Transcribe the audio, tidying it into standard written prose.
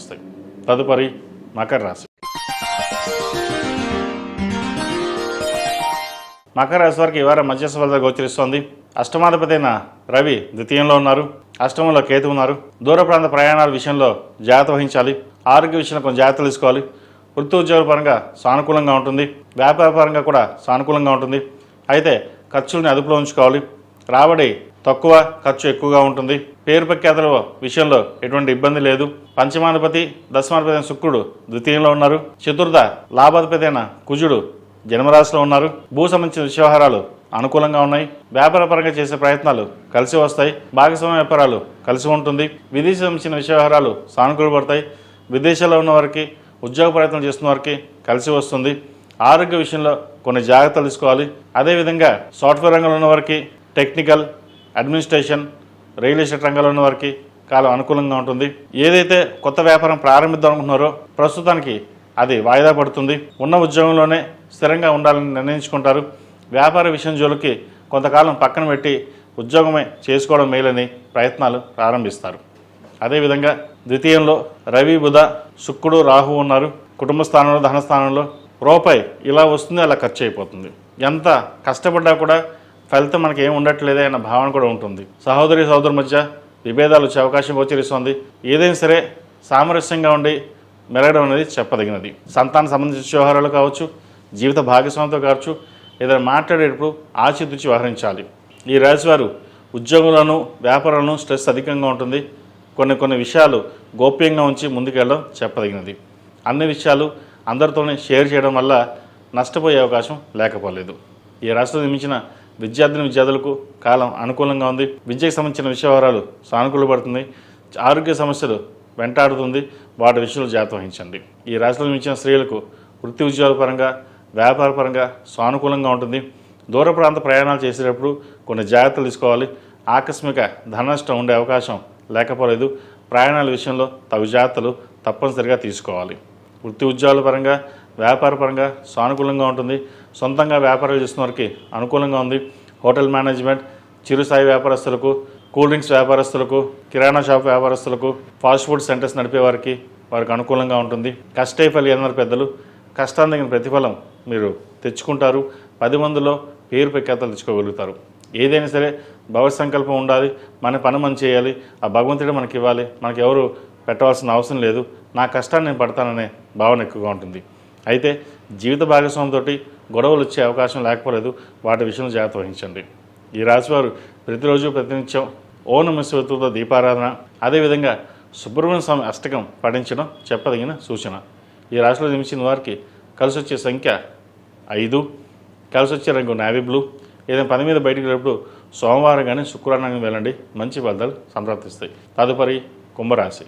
వస్తాయి. తదుపరి మకర రాశి. మకర రాశి వారికి ఈ వారం మధ్యస్థ ఫలితాలు గోచరిస్తోంది. అష్టమాధిపతి అయిన రవి ద్వితీయంలో ఉన్నారు. అష్టమంలో కేతు ఉన్నారు. దూర ప్రాంత ప్రయాణాల విషయంలో జాగ్రత్త వహించాలి. ఆరోగ్య విషయంలో కొంచెం జాగ్రత్తలు తీసుకోవాలి. వృత్తి ఉద్యోగ పరంగా సానుకూలంగా ఉంటుంది. వ్యాపార పరంగా కూడా సానుకూలంగా ఉంటుంది. అయితే ఖర్చుల్ని అదుపులో ఉంచుకోవాలి. రాబడి తక్కువ, ఖర్చు ఎక్కువగా ఉంటుంది. పేరు ప్రఖ్యాతుల విషయంలో ఎటువంటి ఇబ్బంది లేదు. పంచమాధిపతి దశమాధిపతి అయిన శుక్రుడు ద్వితీయంలో ఉన్నారు. చతుర్థ లాభాధిపతి అయిన కుజుడు జన్మరాశిలో ఉన్నారు. భూ సంబంధించిన వ్యవహారాలు అనుకూలంగా ఉన్నాయి. వ్యాపార పరంగా చేసే ప్రయత్నాలు కలిసి వస్తాయి. భాగస్వామ్య వ్యాపారాలు కలిసి ఉంటుంది. విదేశీ సంబంధించిన వ్యవహారాలు సానుకూలపడతాయి. విదేశాల్లో ఉన్న వారికి, ఉద్యోగ ప్రయత్నం చేస్తున్న వారికి కలిసి వస్తుంది. ఆరోగ్య విషయంలో కొన్ని జాగ్రత్తలు తీసుకోవాలి. అదేవిధంగా సాఫ్ట్వేర్ రంగంలో ఉన్న వారికి, టెక్నికల్, అడ్మినిస్ట్రేషన్, రియల్ ఎస్టేట్ రంగంలో ఉన్న వారికి కాలం అనుకూలంగా ఉంటుంది. ఏదైతే కొత్త వ్యాపారం ప్రారంభిద్దాం అనుకుంటున్నారో ప్రస్తుతానికి అది వాయిదా పడుతుంది. ఉన్న ఉద్యోగంలోనే స్థిరంగా ఉండాలని నిర్ణయించుకుంటారు. వ్యాపార విషయం జోలికి కొంతకాలం పక్కన పెట్టి ఉద్యోగమే చేసుకోవడం మేలని ప్రయత్నాలు ప్రారంభిస్తారు. అదేవిధంగా ద్వితీయంలో రవి, బుధ, శుక్రుడు, రాహు ఉన్నారు. కుటుంబ స్థానంలో, ధన స్థానంలో రూపాయి ఇలా వస్తుంది, అలా ఖర్చు అయిపోతుంది. ఎంత కష్టపడ్డా కూడా ఫలితం మనకి ఏమి ఉండట్లేదే అన్న భావన కూడా ఉంటుంది. సహోదరి సహోదరుల మధ్య విభేదాలు వచ్చే అవకాశం గోచరిస్తుంది. ఏదైనా సరే సామరస్యంగా ఉండి మెరగడం అనేది చెప్పదగినది. సంతాన సంబంధించిన వ్యవహారాలు కావచ్చు, జీవిత భాగస్వామితో కావచ్చు, ఏదైనా మాట్లాడేటప్పుడు ఆచితూచి వ్యవహరించాలి. ఈ రాశివారు ఉద్యోగులను, వ్యాపారాలను స్ట్రెస్ అధికంగా ఉంటుంది. కొన్ని విషయాలు గోప్యంగా ఉంచి ముందుకెళ్ళడం చెప్పదగినది. అన్ని విషయాలు అందరితోనే షేర్ చేయడం వల్ల నష్టపోయే అవకాశం లేకపోలేదు. ఈ రాశిలో నిర్మించిన విద్యార్థులకు కాలం అనుకూలంగా ఉంది. విద్యకు సంబంధించిన వ్యవహారాలు సానుకూలపడుతుంది. ఆరోగ్య సమస్యలు వెంటాడుతుంది. వాటి విషయంలో జాగ్రత్త వహించండి. ఈ రాశిలో నిర్మించిన స్త్రీలకు వృత్తి ఉద్యోగాల పరంగా, వ్యాపార పరంగా సానుకూలంగా ఉంటుంది. దూర ప్రాంత ప్రయాణాలు చేసేటప్పుడు కొన్ని జాగ్రత్తలు తీసుకోవాలి. ఆకస్మిక ధన నష్టం ఉండే అవకాశం లేకపోలేదు. ప్రయాణాల విషయంలో తగు జాగ్రత్తలు తప్పనిసరిగా తీసుకోవాలి. వృత్తి ఉద్యోగాల పరంగా, వ్యాపార పరంగా సానుకూలంగా ఉంటుంది. సొంతంగా వ్యాపారాలు చేస్తున్న వారికి అనుకూలంగా ఉంది. హోటల్ మేనేజ్మెంట్, చిరుస్థాయి వ్యాపారస్తులకు, కూల్ డ్రింక్స్ వ్యాపారస్తులకు, కిరాణా షాప్ వ్యాపారస్తులకు, ఫాస్ట్ ఫుడ్ సెంటర్స్ నడిపే వారికి అనుకూలంగా ఉంటుంది. కష్టే ఫలి అన్నారు పెద్దలు. కష్టాన్ని తగిన ప్రతిఫలం మీరు తెచ్చుకుంటారు. 10 మందిలో పేరు ప్రఖ్యాతలు తెచ్చుకోగలుగుతారు. ఏదైనా సరే భవిష్యత్ సంకల్పం ఉండాలి. మన పని మనం చేయాలి. ఆ భగవంతుడే మనకి ఇవ్వాలి. మనకి ఎవరు పెట్టవలసిన అవసరం లేదు. నా కష్టాన్ని నేను పడతాననే భావన ఎక్కువగా ఉంటుంది. అయితే జీవిత భాగస్వామితో గొడవలు వచ్చే అవకాశం లేకపోలేదు. వాటి విషయంలో జాగ్రత్త వహించండి. ఈ రాశివారు ప్రతిరోజు ప్రతినిత్యం ఓం నమః శివాయతో దీపారాధన, అదేవిధంగా సుబ్రహ్మణ్య స్వామి అష్టకం పఠించడం చెప్పదగిన సూచన. ఈ రాశిలో జన్మించిన వారికి కలిసి వచ్చే సంఖ్య 5, కలిసి వచ్చే రంగు నేవీ బ్లూ. ఏదైనా పని మీద బయటికి వెళ్ళినప్పుడు సోమవారం కానీ శుక్రవారం కానీ వెళ్ళండి. మంచి ఫలితాలు సంప్రాప్తిస్తాయి. తదుపరి కుంభరాశి.